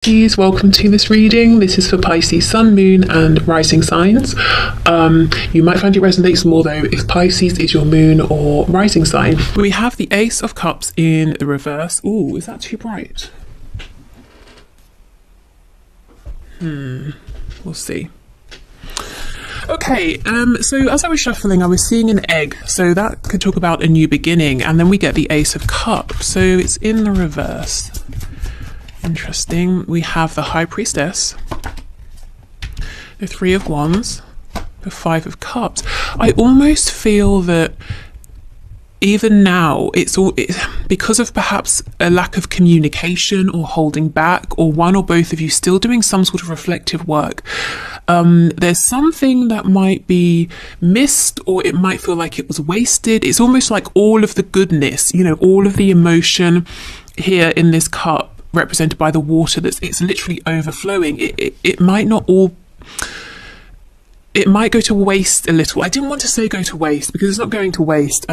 Pisces, welcome to this reading. This is for Pisces Sun, Moon and Rising signs. You might find it resonates more though if Pisces is your moon or rising sign. We have the Ace of Cups in the reverse. Ooh, is that too bright? We'll see. Okay, so as I was shuffling, I was seeing an egg, so that could talk about a new beginning, and then we get the Ace of Cups, so it's in the reverse. Interesting. We have the High Priestess, the Three of Wands, the Five of Cups. I almost feel that even now it's because of perhaps a lack of communication or holding back, or one or both of you still doing some sort of reflective work. There's something that might be missed, or it might feel like it was wasted. It's almost like all of the goodness, all of the emotion here in this cup, represented by the water, it's literally overflowing. It might not all, it might go to waste a little. I didn't want to say go to waste because it's not going to waste.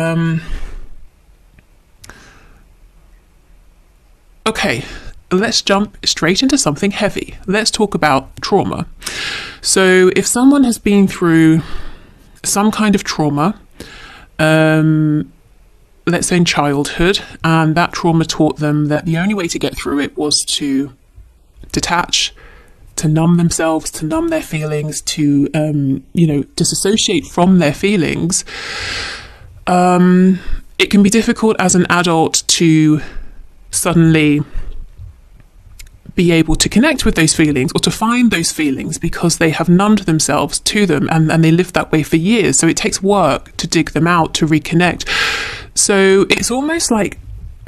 Okay, let's jump straight into something heavy. Let's talk about trauma. So if someone has been through some kind of trauma, let's say in childhood, and that trauma taught them that the only way to get through it was to detach, to numb themselves, to numb their feelings, to disassociate from their feelings. It can be difficult as an adult to suddenly be able to connect with those feelings or to find those feelings because they have numbed themselves to them, and they lived that way for years. So it takes work to dig them out, to reconnect. So it's almost like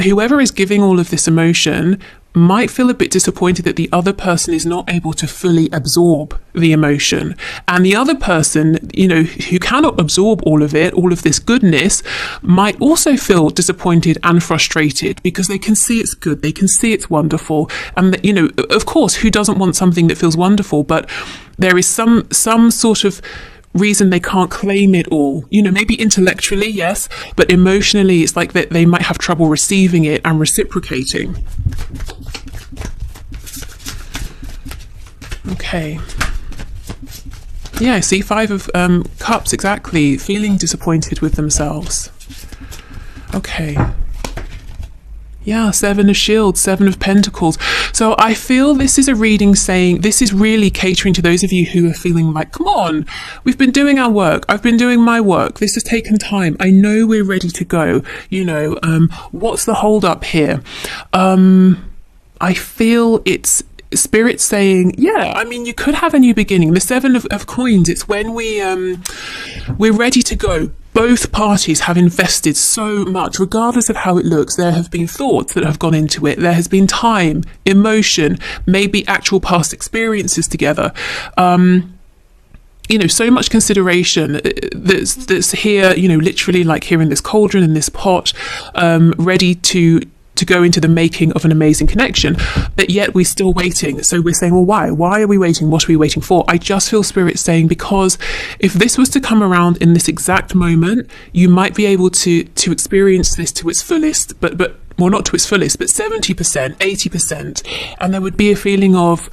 whoever is giving all of this emotion might feel a bit disappointed that the other person is not able to fully absorb the emotion. And the other person, who cannot absorb all of it, all of this goodness, might also feel disappointed and frustrated because they can see it's good, they can see it's wonderful. And, of course, who doesn't want something that feels wonderful? But there is some sort of reason they can't claim it all, maybe intellectually, yes, but emotionally it's like that they might have trouble receiving it and reciprocating. Okay, yeah, see, Five of Cups, exactly, feeling disappointed with themselves. Okay, yeah, Seven of Shields, Seven of Pentacles. So I feel this is a reading saying, this is really catering to those of you who are feeling like, come on, we've been doing our work. I've been doing my work. This has taken time. I know we're ready to go. What's the hold up here? I feel it's Spirit saying, yeah, you could have a new beginning. The Seven of Coins, it's when we're ready to go. Both parties have invested so much, regardless of how it looks. There have been thoughts that have gone into it. There has been time, emotion, maybe actual past experiences together. So much consideration that's here, literally like here in this cauldron, in this pot, ready to go into the making of an amazing connection, but yet we're still waiting. So we're saying, well, why are we waiting? What are we waiting for? I just feel Spirit saying, because if this was to come around in this exact moment, you might be able to experience this to its fullest, but well, not to its fullest, but 70%, 80%, and there would be a feeling of,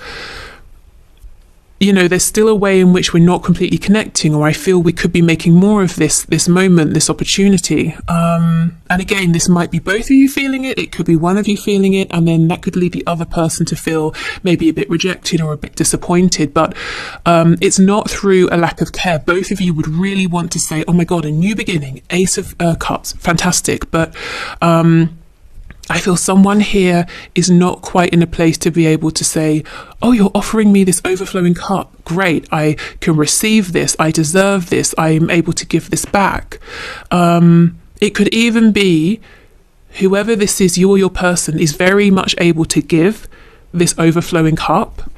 there's still a way in which we're not completely connecting, or I feel we could be making more of this moment, this opportunity. And again, this might be both of you feeling it, it could be one of you feeling it, and then that could lead the other person to feel maybe a bit rejected or a bit disappointed. But it's not through a lack of care. Both of you would really want to say, oh my God, a new beginning, Ace of Cups, fantastic. But I feel someone here is not quite in a place to be able to say, oh, you're offering me this overflowing cup. Great. I can receive this. I deserve this. I'm able to give this back. It could even be whoever this is, you or your person, is very much able to give this overflowing cup,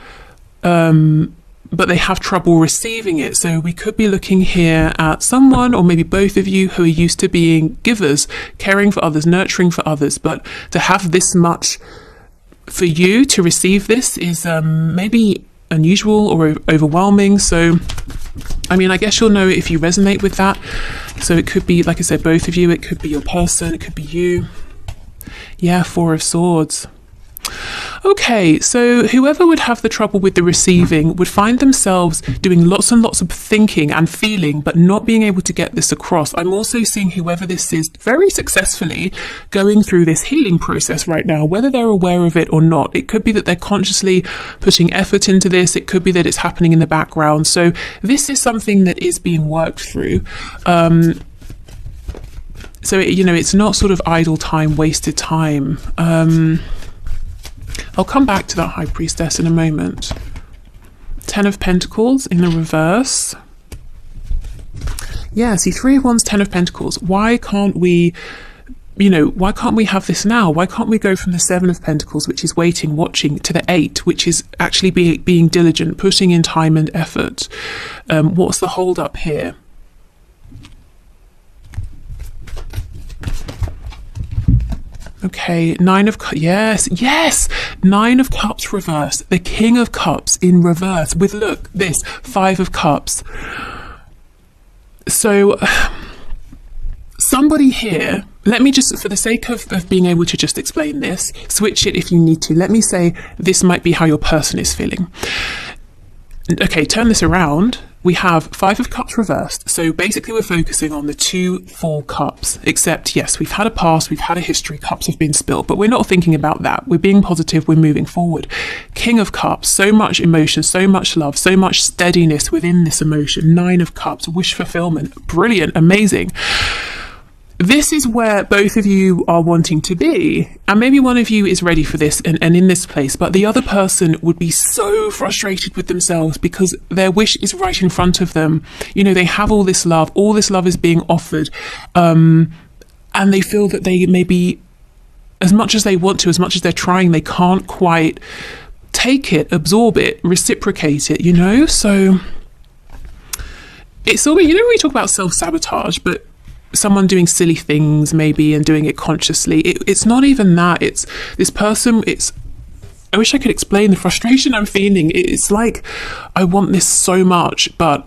but they have trouble receiving it. So we could be looking here at someone, or maybe both of you, who are used to being givers, caring for others, nurturing for others, but to have this much for you to receive this is maybe unusual or overwhelming. So I guess you'll know if you resonate with that. So it could be, like I said, both of you, it could be your person, it could be you. Yeah, Four of Swords. Okay, so whoever would have the trouble with the receiving would find themselves doing lots and lots of thinking and feeling, but not being able to get this across. I'm also seeing whoever this is very successfully going through this healing process right now, whether they're aware of it or not. It could be that they're consciously putting effort into this. It could be that it's happening in the background. So this is something that is being worked through. So, it's not sort of idle time, wasted time. I'll come back to that High Priestess in a moment. 10 of Pentacles in the reverse. Yeah, see, 3 of Wands, 10 of Pentacles. Why can't we have this now? Why can't we go from the 7 of Pentacles, which is waiting, watching, to the 8, which is actually being diligent, putting in time and effort? What's the hold up here? Okay, 9 of Cups, yes, 9 of Cups reverse, the King of Cups in reverse with, look, this, 5 of Cups. So, somebody here, let me just, for the sake of being able to just explain this, switch it if you need to. Let me say this might be how your person is feeling. Okay, turn this around. We have 5 of Cups reversed. So basically we're focusing on the 2 full cups, except yes, we've had a past, we've had a history, cups have been spilled, but we're not thinking about that. We're being positive, we're moving forward. King of Cups, so much emotion, so much love, so much steadiness within this emotion. 9 of Cups, wish fulfillment, brilliant, amazing. This is where both of you are wanting to be, and maybe one of you is ready for this and in this place, but the other person would be so frustrated with themselves because their wish is right in front of them. They have all this love is being offered, and they feel that they maybe, as much as they want to, as much as they're trying, they can't quite take it, absorb it, reciprocate it, so it's all, we talk about self-sabotage, but someone doing silly things maybe and doing it consciously, it's not even that. It's this person, I wish I could explain the frustration I'm feeling. It's like I want this so much, but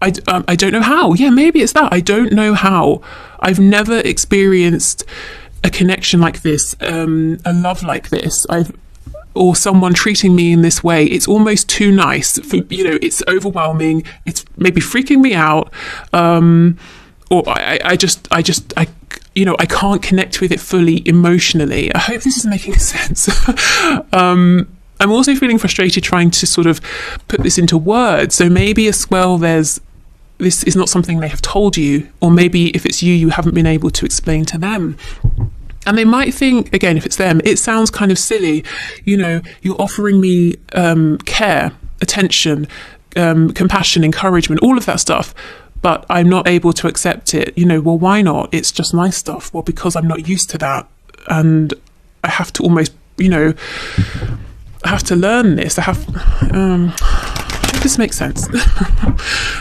I don't know how. Yeah, maybe it's that. I don't know how. I've never experienced a connection like this, a love like this. Or someone treating me in this way. It's almost too nice for, it's overwhelming. It's maybe freaking me out. Or I can't connect with it fully emotionally. I hope this is making sense. I'm also feeling frustrated trying to sort of put this into words. So maybe as well, this is not something they have told you, or maybe if it's you haven't been able to explain to them. And they might think, again, if it's them, it sounds kind of silly. You're offering me care, attention, compassion, encouragement, all of that stuff, but I'm not able to accept it. Well, why not? It's just my stuff. Well, because I'm not used to that. And I have to almost, I have to learn this. I hope this makes sense.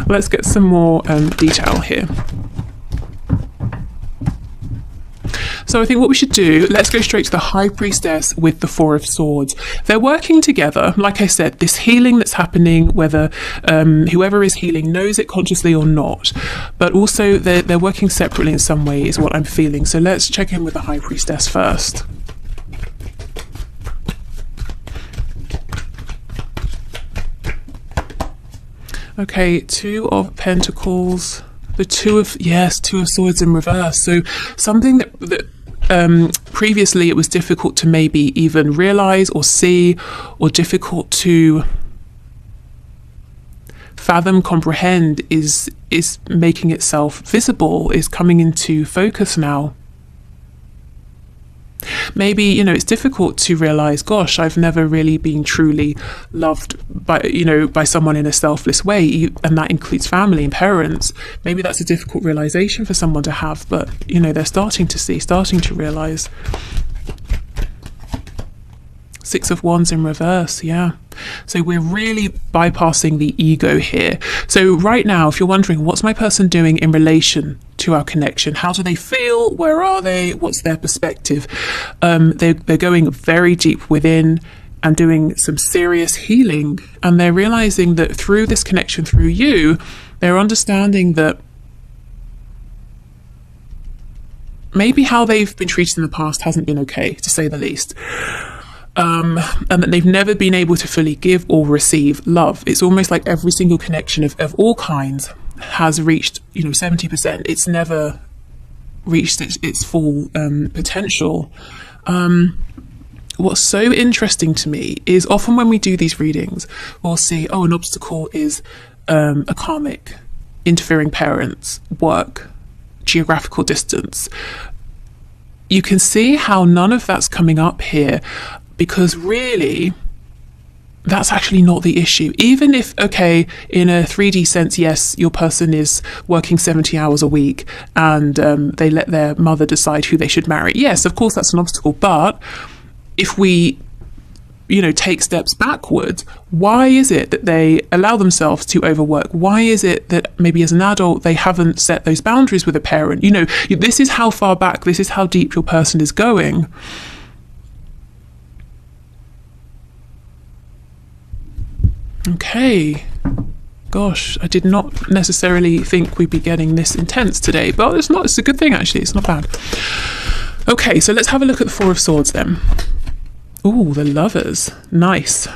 Let's get some more detail here. So I think what we should do, let's go straight to the High Priestess with the 4 of Swords. They're working together. Like I said, this healing that's happening, whether whoever is healing knows it consciously or not, but also they're working separately in some way is what I'm feeling. So let's check in with the High Priestess first. Okay, 2 of Pentacles. The 2 of Swords in reverse. So something that previously it was difficult to maybe even realize or see, or difficult to fathom, comprehend, is making itself visible, is coming into focus now. Maybe, it's difficult to realize, gosh, I've never really been truly loved by someone in a selfless way, and that includes family and parents. Maybe that's a difficult realization for someone to have, but they're starting to realize. 6 of Wands in reverse, yeah. So we're really bypassing the ego here. So right now, if you're wondering, what's my person doing in relation to our connection? How do they feel? Where are they? What's their perspective? They're going very deep within and doing some serious healing. And they're realizing that through this connection, through you, they're understanding that maybe how they've been treated in the past hasn't been okay, to say the least. And that they've never been able to fully give or receive love. It's almost like every single connection of all kinds has reached, 70%. It's never reached its full potential. What's so interesting to me is often when we do these readings, we'll see, an obstacle is a karmic, interfering parents, work, geographical distance. You can see how none of that's coming up here, because really, that's actually not the issue. Even if, okay, in a 3D sense, yes, your person is working 70 hours a week and they let their mother decide who they should marry. Yes, of course, that's an obstacle. But if we, take steps backwards, why is it that they allow themselves to overwork? Why is it that maybe as an adult, they haven't set those boundaries with a parent? This is how far back, this is how deep your person is going. Okay, gosh, I did not necessarily think we'd be getting this intense today, but it's a good thing actually, it's not bad. Okay, so let's have a look at the Four of Swords then. Ooh, the Lovers, nice.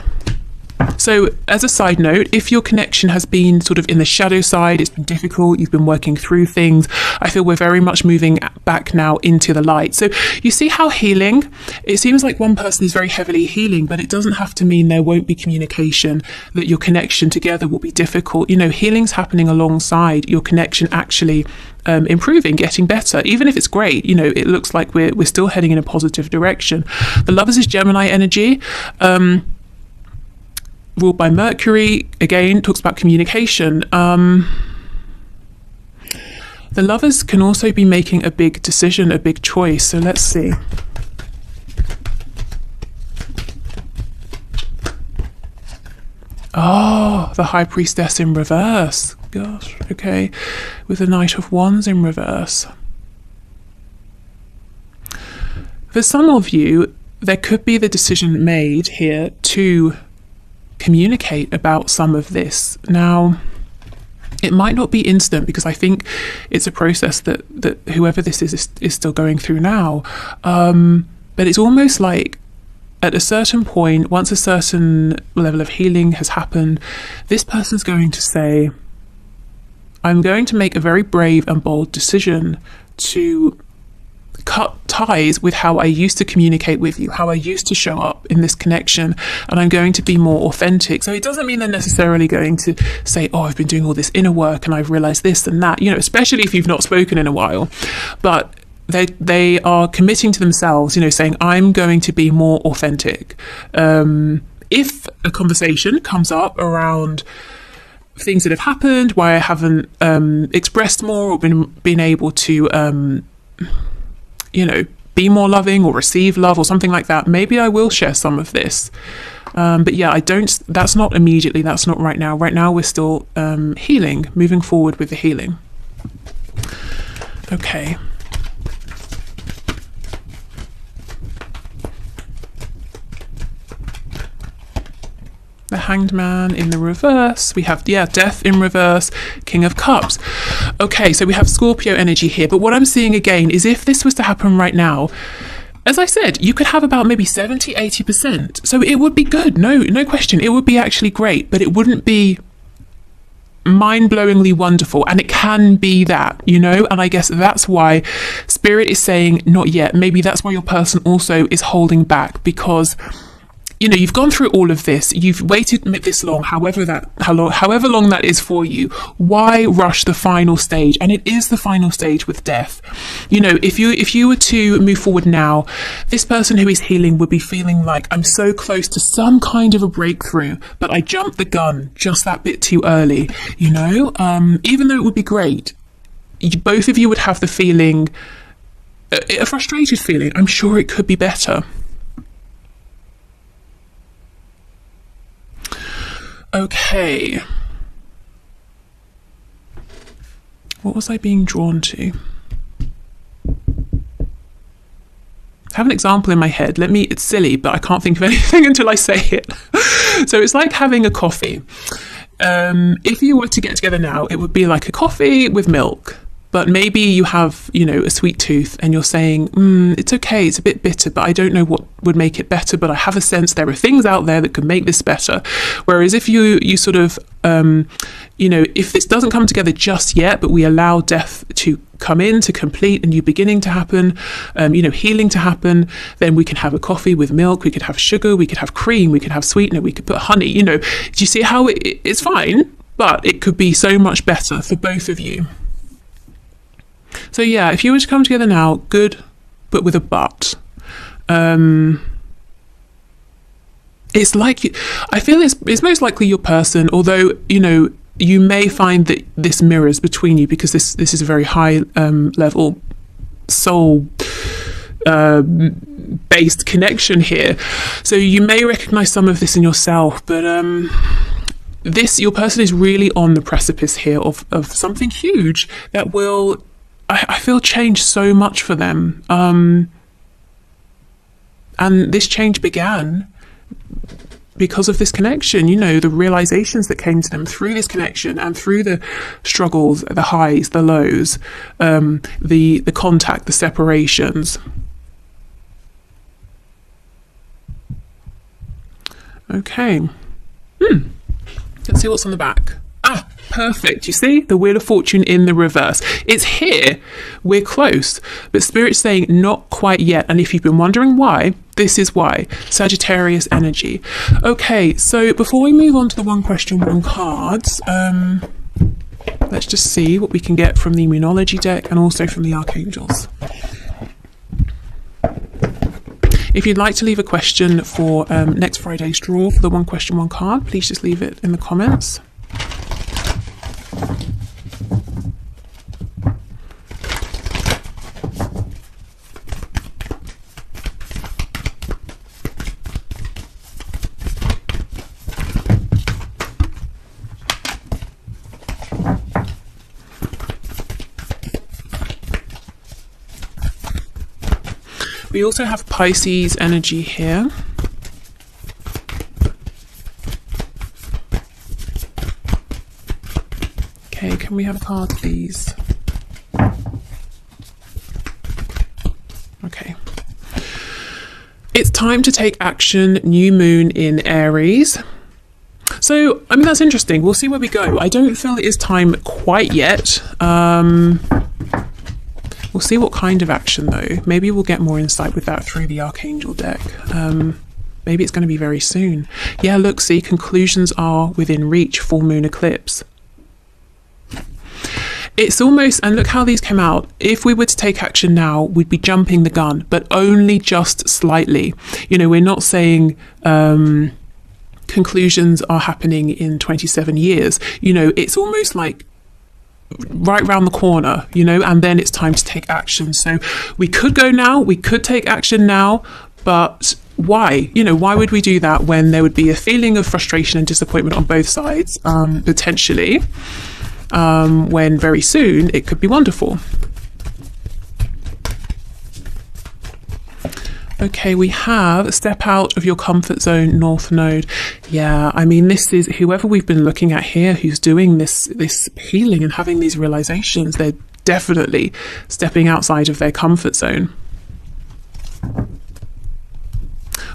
So as a side note, if your connection has been sort of in the shadow side, it's been difficult, you've been working through things, I feel we're very much moving back now into the light. So you see how healing, it seems like one person is very heavily healing, but it doesn't have to mean there won't be communication, that your connection together will be difficult. Healing's happening alongside your connection actually improving, getting better. Even if it's great, it looks like we're still heading in a positive direction. The Lovers is Gemini energy. Ruled by Mercury, again, talks about communication. The Lovers can also be making a big decision, a big choice. So let's see. Oh, the High Priestess in reverse. Gosh, okay. With the Knight of Wands in reverse. For some of you, there could be the decision made here to communicate about some of this. Now, it might not be instant, because I think it's a process that whoever this is still going through now. But it's almost like at a certain point, once a certain level of healing has happened, this person's going to say, I'm going to make a very brave and bold decision to cut ties with how I used to communicate with you, how I used to show up in this connection, and I'm going to be more authentic. So it doesn't mean they're necessarily going to say, I've been doing all this inner work and I've realized this and that, especially if you've not spoken in a while. But they are committing to themselves, saying, I'm going to be more authentic. If a conversation comes up around things that have happened, why I haven't expressed more or been able to be more loving or receive love or something like that, maybe I will share some of this. But yeah, that's not immediately, that's not right now. Right now we're still healing, moving forward with the healing. Okay. The Hanged Man in the reverse. We have, Death in reverse, King of Cups. Okay, so we have Scorpio energy here. But what I'm seeing again is if this was to happen right now, as I said, you could have about maybe 70, 80%. So it would be good. No question. It would be actually great, but it wouldn't be mind-blowingly wonderful. And it can be that, and I guess that's why Spirit is saying not yet. Maybe that's why your person also is holding back, because you've gone through all of this, you've waited this long, however long that is for you. Why rush the final stage? And it is the final stage with death. If you were to move forward now, this person who is healing would be feeling like, I'm so close to some kind of a breakthrough, but I jumped the gun just that bit too early, even though it would be great. Both of you would have the feeling, a frustrated feeling. I'm sure it could be better. Okay. What was I being drawn to? I have an example in my head. It's silly, but I can't think of anything until I say it. So it's like having a coffee. If you were to get together now, it would be like a coffee with milk. but maybe you have, a sweet tooth and you're saying, it's okay, it's a bit bitter, but I don't know what would make it better, but I have a sense there are things out there that could make this better. Whereas if you sort of, if this doesn't come together just yet, but we allow death to come in, to complete, and you beginning to happen, healing to happen, then we can have a coffee with milk, we could have sugar, we could have cream, we could have sweetener, we could put honey, do you see how it's fine, but it could be so much better for both of you. So yeah, if you were to come together now, good, but with a but. It's like, I feel it's most likely your person, although, you may find that this mirrors between you because this is a very high level soul based connection here. So you may recognize some of this in yourself, but your person is really on the precipice here of something huge that will, I feel, change so much for them. And this change began because of this connection, the realizations that came to them through this connection and through the struggles, the highs, the lows, the contact, the separations. Okay. Let's see what's on the back. Perfect. You see the Wheel of Fortune in the reverse. It's here. We're close, but Spirit's saying not quite yet. And if you've been wondering why, this is why. Sagittarius energy. Okay, so before we move on to the one question, one cards, let's just see what we can get from the Immunology deck and also from the Archangels. If you'd like to leave a question for next Friday's draw for the one question, one card, please just leave it in the comments. We also have Pisces energy here. Okay, can we have a card, please? Okay. It's time to take action, new moon in Aries. So, that's interesting. We'll see where we go. I don't feel it is time quite yet. We'll see what kind of action, though. Maybe we'll get more insight with that through the Archangel deck. Maybe it's going to be very soon. Yeah, look, see, conclusions are within reach, full moon eclipse. It's almost, and look how these came out. If we were to take action now, we'd be jumping the gun, but only just slightly. We're not saying conclusions are happening in 27 years. It's almost like right round the corner, and then it's time to take action. So we could go now, we could take action now, but why? Why would we do that when there would be a feeling of frustration and disappointment on both sides, potentially, when very soon it could be wonderful. Okay, we have step out of your comfort zone, North Node. Yeah, this is whoever we've been looking at here who's doing this healing and having these realizations. They're definitely stepping outside of their comfort zone.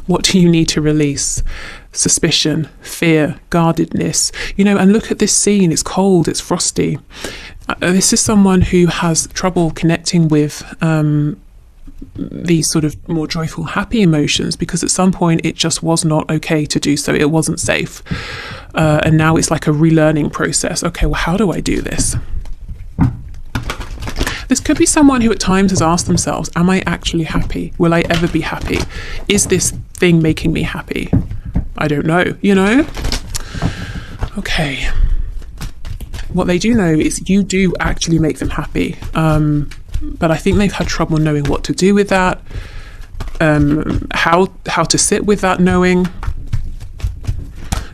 What do you need to release? Suspicion, fear, guardedness. And look at this scene. It's cold, it's frosty. This is someone who has trouble connecting with these sort of more joyful, happy emotions, because at some point it just was not okay to do so. It wasn't safe. And now it's like a relearning process. Okay, well, how do I do this? This could be someone who at times has asked themselves, am I actually happy? Will I ever be happy? Is this thing making me happy? I don't know, Okay. What they do know is you do actually make them happy. But I think they've had trouble knowing what to do with that, how to sit with that knowing.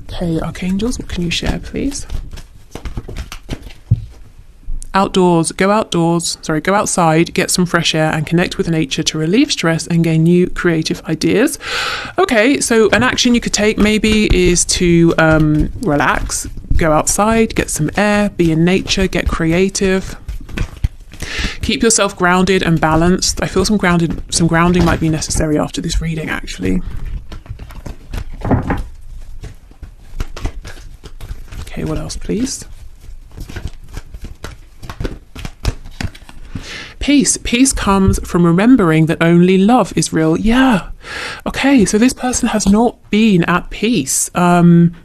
Okay, Archangels, what can you share, please? Outdoors, go outside, get some fresh air and connect with nature to relieve stress and gain new creative ideas. Okay, so an action you could take maybe is to relax, go outside, get some air, be in nature, get creative. Keep yourself grounded and balanced. I feel some grounding might be necessary after this reading, actually. Okay, what else, please? Peace. Peace comes from remembering that only love is real. Yeah. Okay, so this person has not been at peace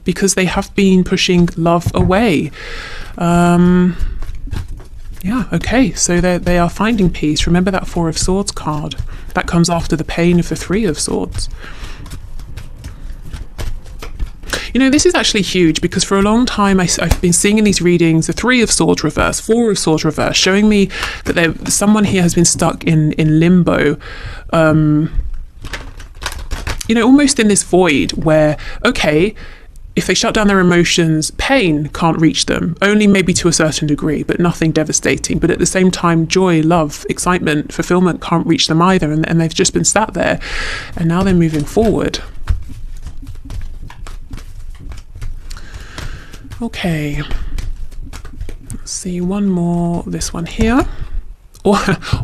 because they have been pushing love away. Yeah, okay, so they are finding peace. Remember that Four of Swords card. That comes after the pain of the Three of Swords. You know, this is actually huge because for a long time I've been seeing in these readings the Three of Swords reverse, Four of Swords reverse, showing me that someone here has been stuck in limbo, you know, almost in this void where, okay, if they shut down their emotions, pain can't reach them, only maybe to a certain degree, but nothing devastating. But at the same time, joy, love, excitement, fulfillment can't reach them either, and they've just been sat there, and now they're moving forward. Okay, let's see one more, this one here.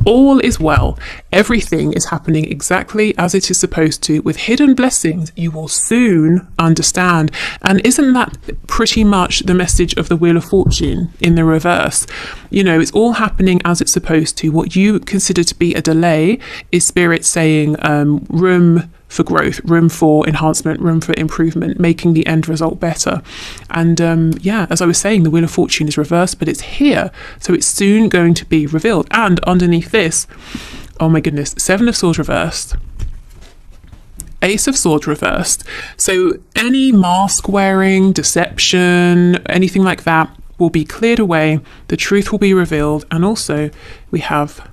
All is well. Everything is happening exactly as it is supposed to. With hidden blessings, you will soon understand. And isn't that pretty much the message of the Wheel of Fortune in the reverse? You know, it's all happening as it's supposed to. What you consider to be a delay is Spirit saying room for growth, room for enhancement, room for improvement, making the end result better. And yeah, as I was saying, the Wheel of Fortune is reversed, but it's here, so it's soon going to be revealed. And underneath this, oh my goodness, Seven of Swords reversed, Ace of Swords reversed. So any mask wearing, deception, anything like that will be cleared away, the truth will be revealed. And also we have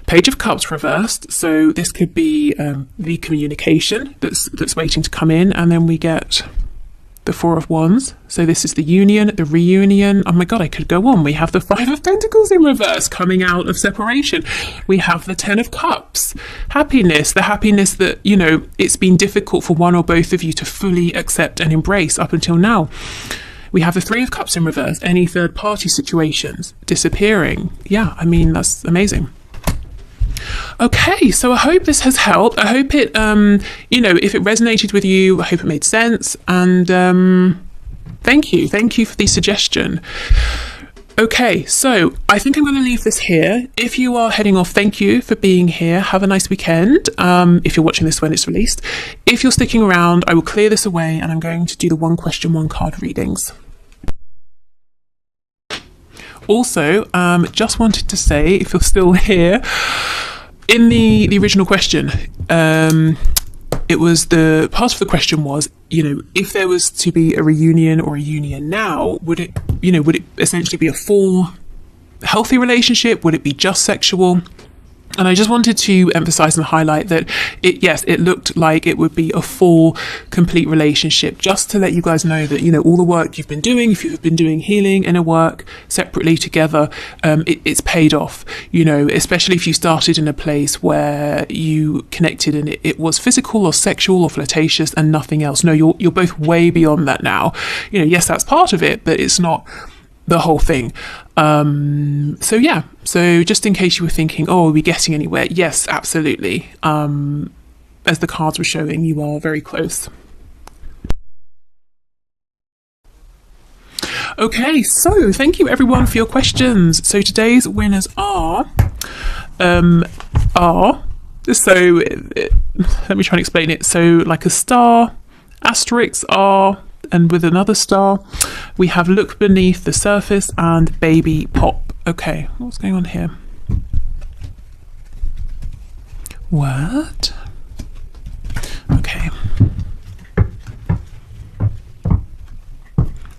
Page of Cups reversed, so this could be the communication that's waiting to come in, and then we get the Four of Wands. So this is the union, the reunion. Oh my god, I could go on. We have the Five of Pentacles in reverse, coming out of separation. We have the Ten of Cups, happiness, the happiness that, you know, it's been difficult for one or both of you to fully accept and embrace up until now. We have the Three of Cups in reverse, any third party situations disappearing. Yeah, I mean, that's amazing. Okay, so I hope this has helped. I hope it, you know, if it resonated with you, I hope it made sense. And thank you for the suggestion. Okay, so I think I'm going to leave this here. If you are heading off, thank you for being here. Have a nice weekend. If you're watching this when it's released. If you're sticking around, I will clear this away and I'm going to do the one question, one card readings. Also, just wanted to say, if you're still here, in the original question, it was the part of the question was, you know, if there was to be a reunion or a union now, would it essentially be a full healthy relationship? Would it be just sexual? And I just wanted to emphasize and highlight that it looked like it would be a full, complete relationship, just to let you guys know that, you know, all the work you've been doing, if you've been doing healing, inner work separately together, it's paid off, you know, especially if you started in a place where you connected and it was physical or sexual or flirtatious and nothing else. No, you're both way beyond that now. You know, yes, that's part of it, but it's not the whole thing. So yeah, so just in case you were thinking, oh, are we getting anywhere? Yes, absolutely. As the cards were showing, you are very close. Okay, so thank you everyone for your questions. So today's winners are let me try and explain it. So like a star, asterisks are, and with another star, we have Look Beneath the Surface and Baby Pop. Okay, what's going on here? What? Okay.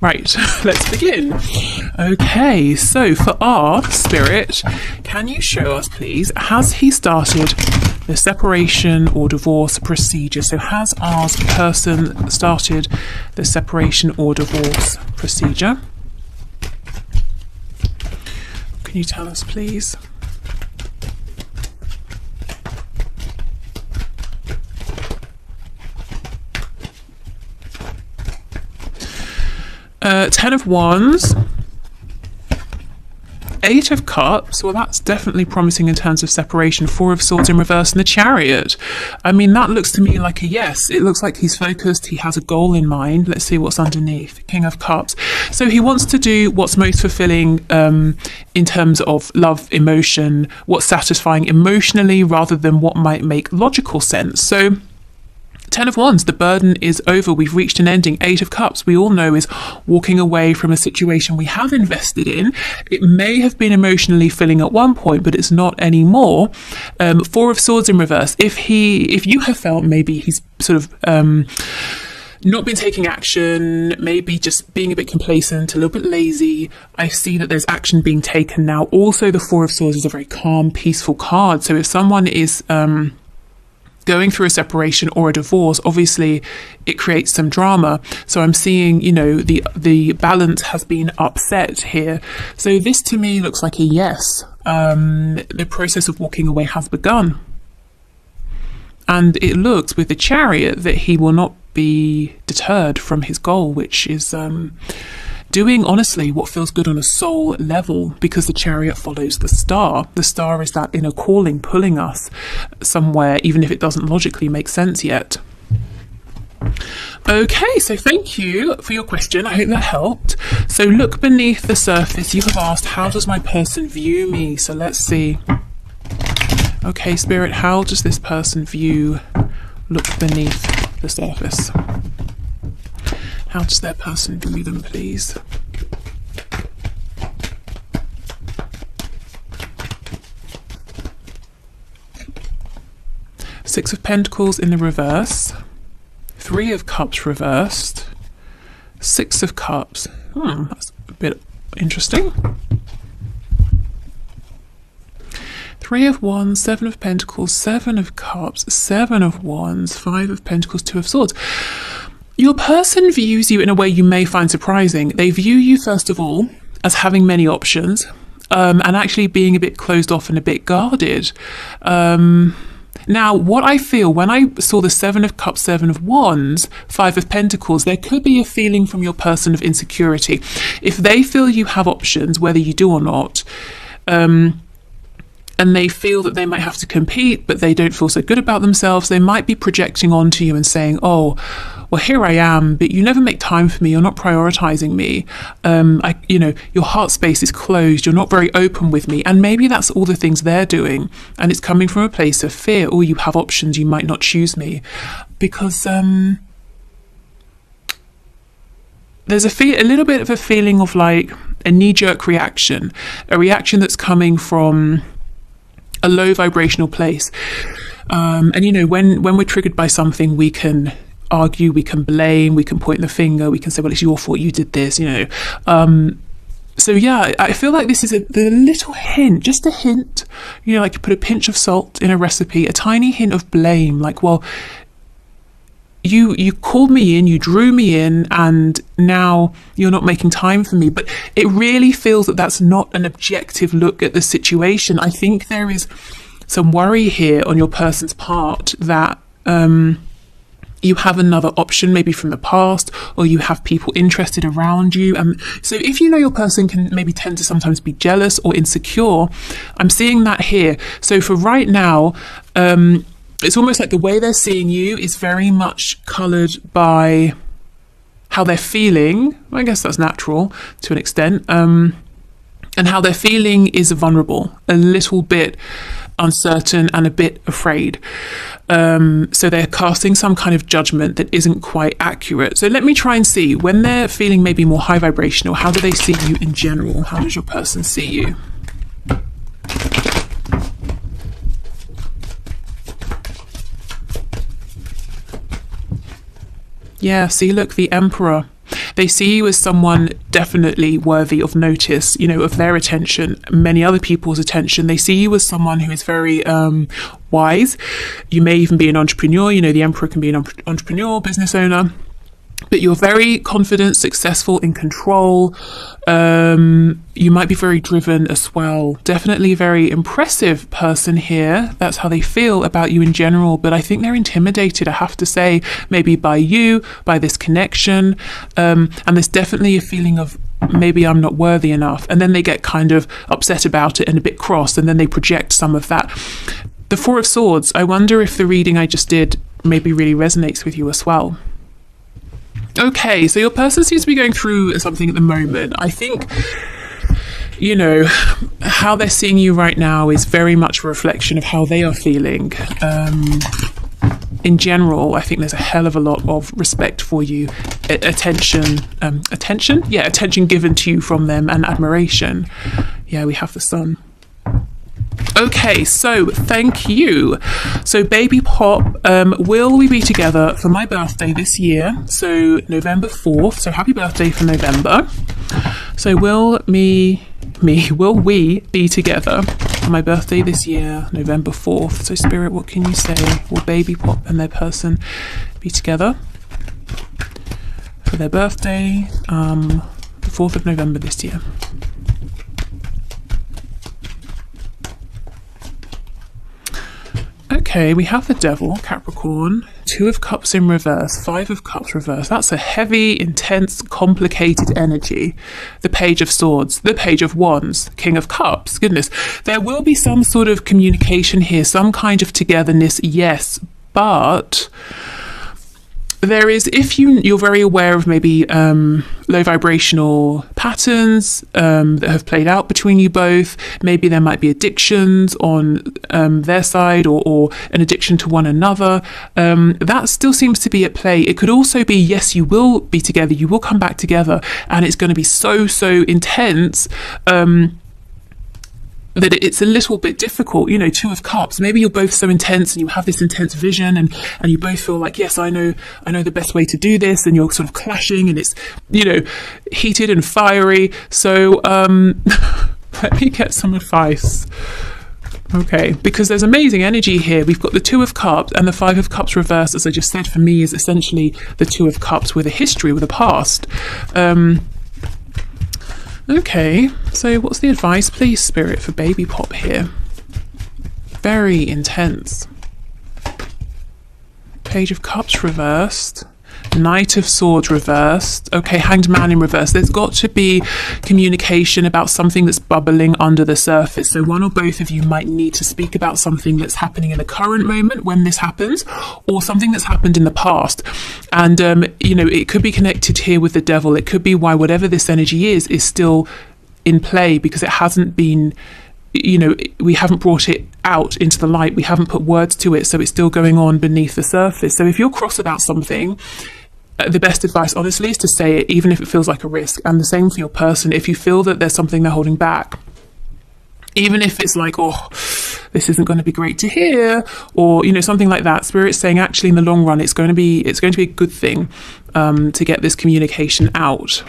Right, let's begin. Okay, so for our Spirit, can you show us, please, has he started the separation or divorce procedure? So has our person started the separation or divorce procedure? Can you tell us, please? Ten of Wands, Eight of Cups, well, that's definitely promising in terms of separation. Four of Swords in reverse and the Chariot. I mean, that looks to me like a yes. It looks like he's focused. He has a goal in mind. Let's see what's underneath. King of Cups. So he wants to do what's most fulfilling in terms of love, emotion, what's satisfying emotionally rather than what might make logical sense. So Ten of Wands, the burden is over. We've reached an ending. Eight of Cups, we all know, is walking away from a situation we have invested in. It may have been emotionally filling at one point, but it's not anymore. Four of Swords in reverse. If you have felt maybe he's sort of not been taking action, maybe just being a bit complacent, a little bit lazy, I see that there's action being taken now. Also, the Four of Swords is a very calm, peaceful card. So if someone is going through a separation or a divorce, obviously it creates some drama. So I'm seeing, the balance has been upset here. So this to me looks like a yes. The process of walking away has begun. And it looks with the Chariot that he will not be deterred from his goal, which is doing honestly what feels good on a soul level, because the Chariot follows the star. The star is that inner calling pulling us somewhere, even if it doesn't logically make sense yet. Okay, so thank you for your question. I hope that helped. So look beneath the surface. You have asked, how does my person view me? So let's see. Okay, Spirit, how does this person look beneath the surface? How does their person view them, please? Six of Pentacles in the reverse. Three of Cups reversed. Six of Cups. That's a bit interesting. Three of Wands, Seven of Pentacles, Seven of Cups, Seven of Wands, Five of Pentacles, Two of Swords. Your person views you in a way you may find surprising. They view you, first of all, as having many options, and actually being a bit closed off and a bit guarded. Now, what I feel when I saw the Seven of Cups, Seven of Wands, Five of Pentacles, there could be a feeling from your person of insecurity. If they feel you have options, whether you do or not, and they feel that they might have to compete, but they don't feel so good about themselves, they might be projecting onto you and saying, oh, well, here I am, but you never make time for me, you're not prioritizing me, your heart space is closed, you're not very open with me. And maybe that's all the things they're doing, and it's coming from a place of fear. Oh, you have options, you might not choose me. Because there's a little bit of a feeling of like a knee-jerk reaction, a reaction that's coming from a low vibrational place. And when we're triggered by something, we can argue, we can blame, we can point the finger, we can say, well, it's your fault, you did this, so yeah, I feel like this is the little hint, just a hint, like you put a pinch of salt in a recipe, a tiny hint of blame, like, well, you called me in, you drew me in, and now you're not making time for me. But it really feels that that's not an objective look at the situation. I think there is some worry here on your person's part that you have another option, maybe from the past, or you have people interested around you. So if your person can maybe tend to sometimes be jealous or insecure, I'm seeing that here. So for right now, it's almost like the way they're seeing you is very much coloured by how they're feeling. I guess that's natural to an extent. And how they're feeling is vulnerable, a little bit uncertain and a bit afraid. So they're casting some kind of judgment that isn't quite accurate. So let me try and see, when they're feeling maybe more high vibrational, how do they see you in general? How does your person see you? Yeah, see, look, the Emperor. They see you as someone definitely worthy of notice, of their attention, many other people's attention. They see you as someone who is very wise. You may even be an entrepreneur. The Emperor can be an entrepreneur, business owner. But you're very confident, successful, in control. You might be very driven as well. Definitely a very impressive person here. That's how they feel about you in general. But I think they're intimidated, I have to say, maybe by you, by this connection. And there's definitely a feeling of maybe I'm not worthy enough. And then they get kind of upset about it and a bit cross, and then they project some of that. The Four of Swords, I wonder if the reading I just did maybe really resonates with you as well. Okay, so your person seems to be going through something at the moment. I think, you know, how they're seeing you right now is very much a reflection of how they are feeling. In general, I think there's a hell of a lot of respect for you, attention given to you from them, and admiration. Yeah, we have the Sun. Okay, so thank you. So Baby Pop, will we be together for my birthday this year? So November 4th. So happy birthday for November. So will we be together for my birthday this year, November 4th? So Spirit, what can you say? Will Baby Pop and their person be together for their birthday, the 4th of November this year? Okay, we have the Devil, Capricorn, 2 of Cups in reverse, 5 of Cups reverse. That's a heavy, intense, complicated energy. The Page of Swords, the Page of Wands, King of Cups. Goodness, there will be some sort of communication here, some kind of togetherness, yes, but there is, if you're very aware of maybe low vibrational patterns that have played out between you both, maybe there might be addictions on their side, or an addiction to one another, that still seems to be at play. It could also be, yes, you will be together, you will come back together, and it's going to be so intense that it's a little bit difficult. You know, 2 of Cups, maybe you're both so intense and you have this intense vision, and you both feel like, yes, I know the best way to do this, and you're sort of clashing, and it's, you know, heated and fiery. So let me get some advice. Okay, because there's amazing energy here. We've got the 2 of Cups and the 5 of Cups reversed, as I just said, for me is essentially the 2 of Cups with a history, with a past. Okay, so what's the advice, please, Spirit, for Baby Pop here? Very intense. Page of Cups reversed. Knight of Swords reversed. Okay, Hanged Man in reverse. There's got to be communication about something that's bubbling under the surface. So one or both of you might need to speak about something that's happening in the current moment when this happens, or something that's happened in the past. And, you know, it could be connected here with the Devil. It could be why whatever this energy is still in play, because it hasn't been, you know, we haven't brought it out into the light. We haven't put words to it. So it's still going on beneath the surface. So if you're cross about something, the best advice, honestly, is to say it, even if it feels like a risk. And the same for your person. If you feel that there's something they're holding back, even if it's like, oh, this isn't going to be great to hear, or, you know, something like that, Spirit's saying, actually, in the long run, it's going to be a good thing to get this communication out.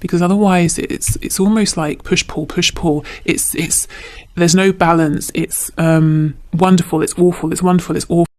Because otherwise, it's almost like push pull. It's there's no balance. It's wonderful. It's awful. It's wonderful. It's awful.